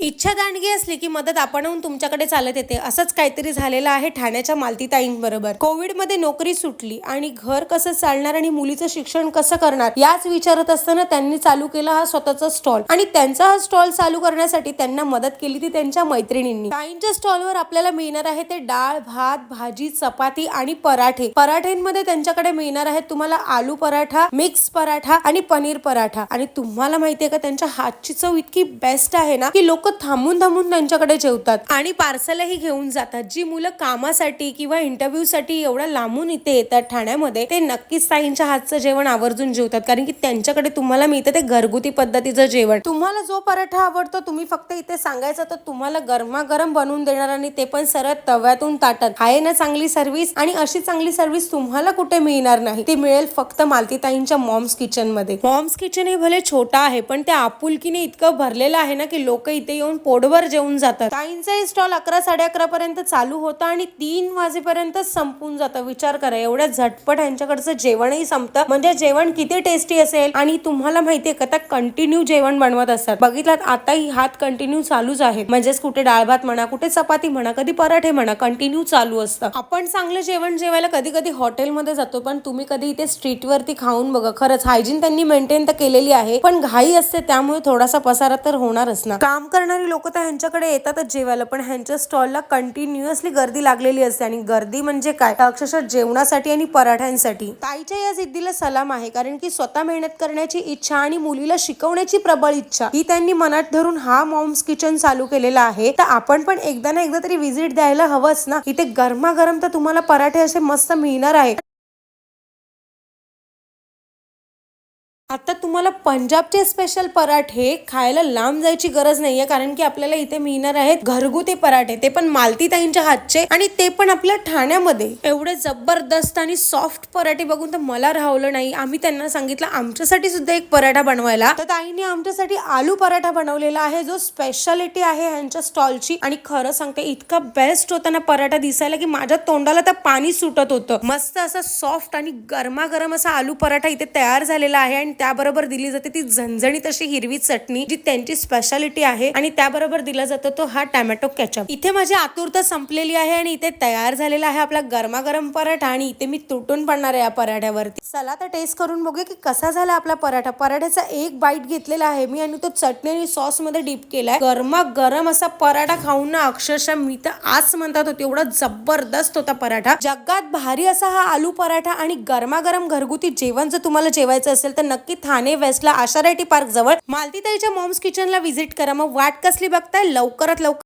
इच्छा दांडगी असली की मदत आपणहून तुमच्याकडे चालत येते. असंच काहीतरी झालेलं आहे ठाण्याच्या मालतीताईंबरोबर. कोविडमध्ये नोकरी सुटली आणि घर कसं चालणार आणि मुलीचं शिक्षण कसं करणार याच विचारत असताना त्यांनी चालू केला हा स्वतःचा स्टॉल. आणि त्यांचा हा स्टॉल चालू करण्यासाठी त्यांना मदत केली ती त्यांच्या मैत्रिणींनी. ताईंच्या स्टॉलवर आपल्याला मिळणार आहे ते डाळ, भात, भाजी, चपाती आणि पराठे. पराठेंमध्ये त्यांच्याकडे मिळणार आहेत तुम्हाला आलू पराठा, मिक्स पराठा आणि पनीर पराठा. आणि तुम्हाला माहितीये का त्यांच्या हातची चव इतकी बेस्ट आहे ना की लोक थांबून थांबून त्यांच्याकडे जेवतात आणि पार्सलही घेऊन जातात. जी मुलं कामासाठी किंवा इंटरव्ह्यू साठी एवढ्या लांबून इथे येतात ठाण्यामध्ये, ते नक्कीच ताईंच्या हातचं जेवण आवर्जून जेवतात. कारण की त्यांच्याकडे तुम्हाला मिळतं ते घरगुती पद्धतीचं जेवण. तुम्हाला जो पराठा आवडतो तुम्ही फक्त इथे सांगायचं तर तुम्हाला गरमागरम बनवून देणार आणि ते पण सरळ तव्यातून ताटात. आहे ना चांगली सर्व्हिस. आणि अशी चांगली सर्व्हिस तुम्हाला कुठे मिळणार नाही. ती मिळेल फक्त मालतीताईंच्या मॉम्स किचन मध्ये. मॉम्स किचन हे भले छोटा आहे पण त्या आपुलकीने इतकं भरलेलं आहे ना की लोक इथे येऊन पोटभर जेवून जातात. ताईंचा स्टॉल 11-11:30 पर्यंत चालू होता आणि 3 वाजेपर्यंत संपून जातं. विचार करा एवढ्या झटपट यांच्याकडचं जेवणही संपतं. म्हणजे जेवण किती टेस्टी असेल. आणि तुम्हाला माहितीये का त्या कंटिन्यू जेवण बनवत असतात. बघितलात आताही हात कंटिन्यू चालूच आहेत. म्हणजेच कुठे डाळ भात म्हणा, कुठे चपाती म्हणा, कधी पराठे म्हणा, कंटिन्यू चालू असतं. आपण चांगलं जेवण जेवायला कधी कधी हॉटेलमध्ये जातो पण तुम्ही कधी इथे स्ट्रीट वरती खाऊन बघा. खरंच हायजीन त्यांनी मेंटेन तर केलेली आहे पण घाई असते त्यामुळे थोडासा पसारा तर होणारच ना. काम करणारी लोक तर ह्यांच्याकडे येतातच जेवायला पण ह्यांच्या स्टॉलला कंटिन्युअसली गर्दी लागलेली असते. आणि गर्दी म्हणजे काय, अक्षरशः जेवणासाठी आणि पराठ्यांसाठी. ताईच्या या जिद्दीला सलाम आहे. कारण की स्वतः मेहनत करण्याची इच्छा आणि मुलीला शिकवण्याची प्रबळ इच्छा ही त्यांनी मनात धरून हा मॉम्स किचन चालू केलेला आहे. तर आपण पण एकदा ना एकदा तरी व्हिजिट द्यायला हवंच ना. इथे गरमागरम तर तुम्हाला पराठे असे मस्त मिळणार आहे. आता तुम्हाला पंजाबचे स्पेशल पराठे खायला लांब जायची गरज नाहीये. कारण की आपल्याला इथे मिळणार आहेत घरगुती पराठे, ते पण मालतीताईंच्या हातचे. आणि ते पण आपल्या ठाण्यामध्ये. एवढे जबरदस्त आणि सॉफ्ट पराठे बघून तर मला राहवलं नाही. आम्ही त्यांना सांगितलं आमच्यासाठी सुद्धा एक पराठा बनवायला. तर ताईंनी आमच्यासाठी आलू पराठा बनवलेला आहे जो स्पेशालिटी आहे ह्यांच्या स्टॉलची. आणि खरं सांगते इतका बेस्ट होता ना पराठा दिसायला की माझ्या तोंडाला तर पाणी सुटत होतं. मस्त असा सॉफ्ट आणि गरमागरम असा आलू पराठा इथे तयार झालेला आहे. आणि त्याबरोबर दिली जाते ती झणझणीत अशी हिरवी चटणी जी त्यांची स्पेशालिटी आहे. आणि त्याबरोबर दिला जातो तो हा टोमॅटो केचप. इथे माझी आतुरता संपलेली आहे आणि इथे तयार झालेला आहे आपला गरमागरम पराठा. आणि इथे मी तुटून पडणार आहे या पराठ्यावरती. चला तर टेस्ट करून बघूया की कसा झाला आपला पराठा. पराठ्याचा एक बाईट घेतलेला आहे मी आणि तो चटणी आणि सॉस मध्ये डीप केलाय. गरमागरम असा पराठा खाऊन ना अक्षरशः मी तर आज म्हणतात होते एवढा जबरदस्त होता पराठा. जगात भारी असा हा आलू पराठा आणि गरमागरम घरगुती जेवण जर तुम्हाला जेवायचं असेल तर नक्की ठाणे वेस्टला आशारायटी पार्क जवळ मालतीताईच्या मॉम्स किचनला व्हिजिट करा. मग वाट कसली बघताय, लवकरात लवकर